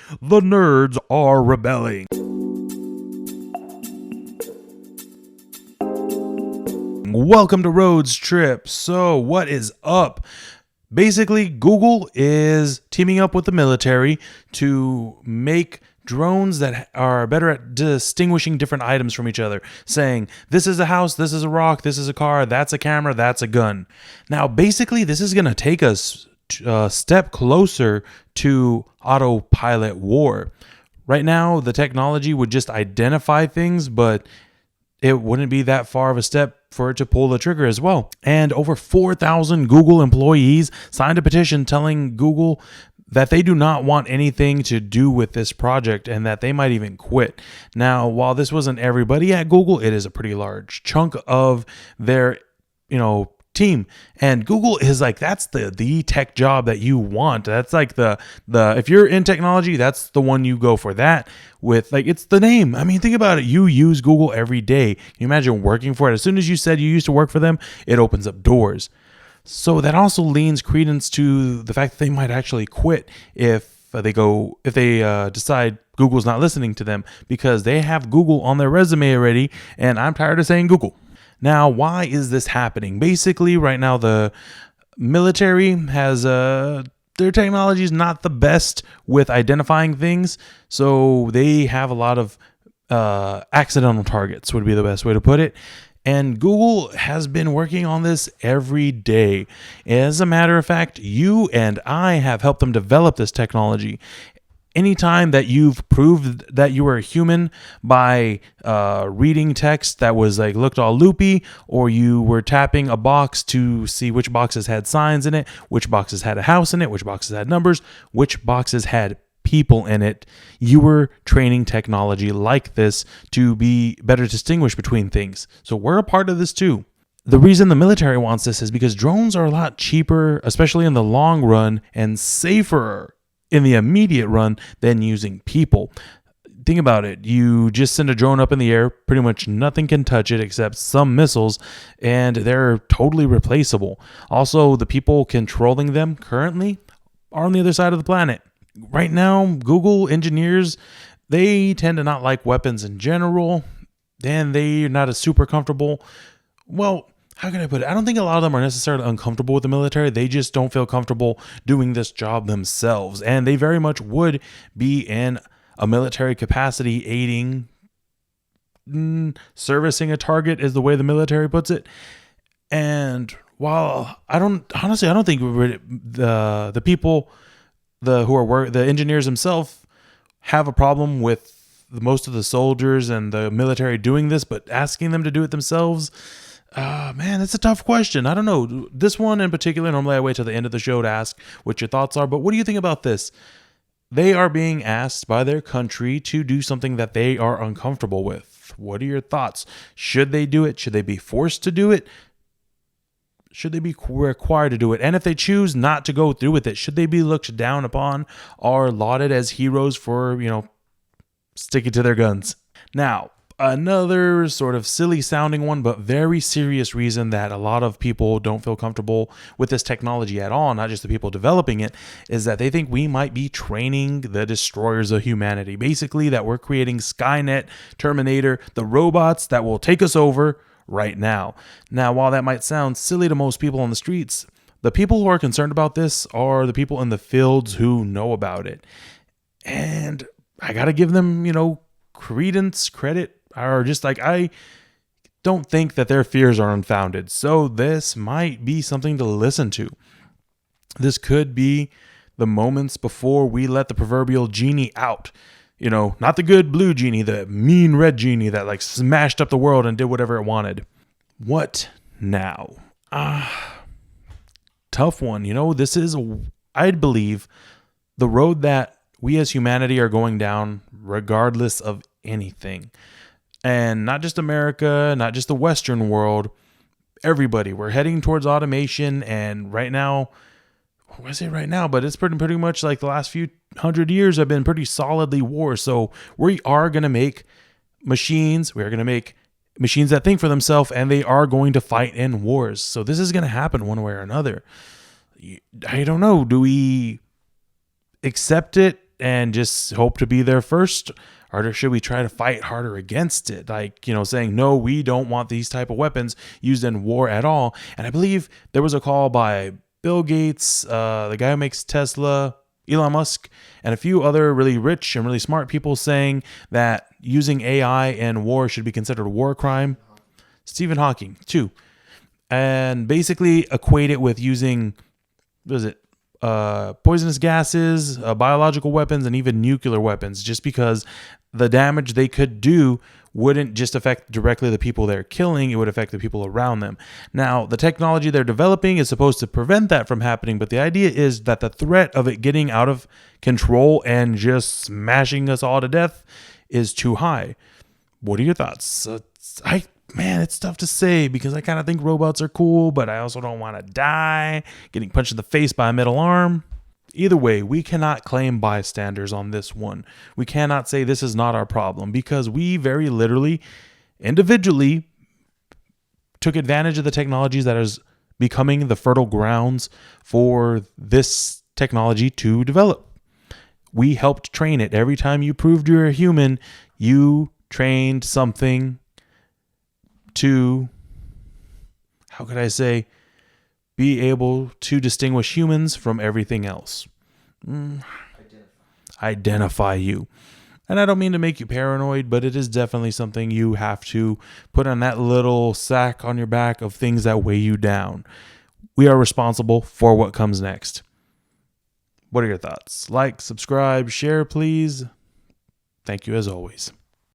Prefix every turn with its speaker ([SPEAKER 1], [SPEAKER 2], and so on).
[SPEAKER 1] The nerds are rebelling. Welcome to RodezTrip. So, what is up? Basically, Google is teaming up with the military to make drones that are better at distinguishing different items from each other, saying, this is a house, this is a rock, this is a car, that's a camera, that's a gun. Now, basically, this is going to take us a step closer to autopilot war. Right now, the technology would just identify things, but it wouldn't be that far of a step for it to pull the trigger as well. And over 4,000 Google employees signed a petition telling Google that they do not want anything to do with this project and that they might even quit. Now, while this wasn't everybody at Google, it is a pretty large chunk of their, team. And Google is like, that's the tech job that you want. That's like the if you're in technology, that's the one you go for. That with it's the name. I mean, think about it. You use Google every day. Can you imagine working for it? As soon as you said you used to work for them, it opens up doors. So that also leans credence to the fact that they might actually quit if they decide Google's not listening to them, because they have Google on their resume already. And I'm tired of saying Google. Now, why is this happening? Basically, right now, the military has their technology is not the best with identifying things. So they have a lot of accidental targets, would be the best way to put it. And Google has been working on this every day. As a matter of fact, you and I have helped them develop this technology. Anytime that you've proved that you were a human by reading text that was looked all loopy, or you were tapping a box to see which boxes had signs in it, which boxes had a house in it, which boxes had numbers, which boxes had people in it, you were training technology like this to be better distinguish between things. So we're a part of this too. The reason the military wants this is because drones are a lot cheaper, especially in the long run, and safer in the immediate run than using people. Think about it. You just send a drone up in the air, pretty much nothing can touch it except some missiles, and they're totally replaceable. Also, the people controlling them currently are on the other side of the planet. Right now, Google engineers, they tend to not like weapons in general, and they're not as super comfortable. Well, how can I put it? I don't think a lot of them are necessarily uncomfortable with the military. They just don't feel comfortable doing this job themselves. And they very much would be in a military capacity aiding, servicing a target is the way the military puts it. And while I don't think the people, the engineers themselves have a problem with most of the soldiers and the military doing this, but asking them to do it themselves, man, it's a tough question. I don't know. This one in particular, normally I wait till the end of the show to ask what your thoughts are, but what do you think about this? They are being asked by their country to do something that they are uncomfortable with. What are your thoughts? Should they do it? Should they be forced to do it? Should they be required to do it? And if they choose not to go through with it, should they be looked down upon or lauded as heroes for, sticking to their guns? Now, another sort of silly sounding one, but very serious reason that a lot of people don't feel comfortable with this technology at all, not just the people developing it, is that they think we might be training the destroyers of humanity. Basically, that we're creating Skynet, Terminator, the robots that will take us over right now. Now, while that might sound silly to most people on the streets, the people who are concerned about this are the people in the fields who know about it. And I got to give them, credit. Or just I don't think that their fears are unfounded. So this might be something to listen to. This could be the moments before we let the proverbial genie out. Not the good blue genie, the mean red genie that smashed up the world and did whatever it wanted. What now? Tough one. This is, I'd believe, the road that we as humanity are going down regardless of anything. And not just America, not just the Western world, everybody. We're heading towards automation, and right now, I say right now, but it's pretty much the last few 100 years have been pretty solidly war. So we are going to make machines. We are going to make machines that think for themselves, and they are going to fight in wars. So this is going to happen one way or another. I don't know. Do we accept it and just hope to be there first? Or should we try to fight harder against it? Like, saying, no, we don't want these type of weapons used in war at all. And I believe there was a call by Bill Gates, the guy who makes Tesla, Elon Musk, and a few other really rich and really smart people saying that using AI in war should be considered a war crime. Stephen Hawking, too. And basically equate it with using, poisonous gases, biological weapons, and even nuclear weapons, just because the damage they could do wouldn't just affect directly the people they're killing, it would affect the people around them. Now, the technology they're developing is supposed to prevent that from happening, but the idea is that the threat of it getting out of control and just smashing us all to death is too high. What are your thoughts? It's tough to say because I kind of think robots are cool, but I also don't want to die getting punched in the face by a metal arm. Either way, we cannot claim bystanders on this one. We cannot say this is not our problem because we very literally, individually, took advantage of the technologies that is becoming the fertile grounds for this technology to develop. We helped train it. Every time you proved you're a human, you trained something to, be able to distinguish humans from everything else. Identify you. And I don't mean to make you paranoid, but it is definitely something you have to put on that little sack on your back of things that weigh you down. We are responsible for what comes next. What are your thoughts? Like, subscribe, share, please. Thank you as always.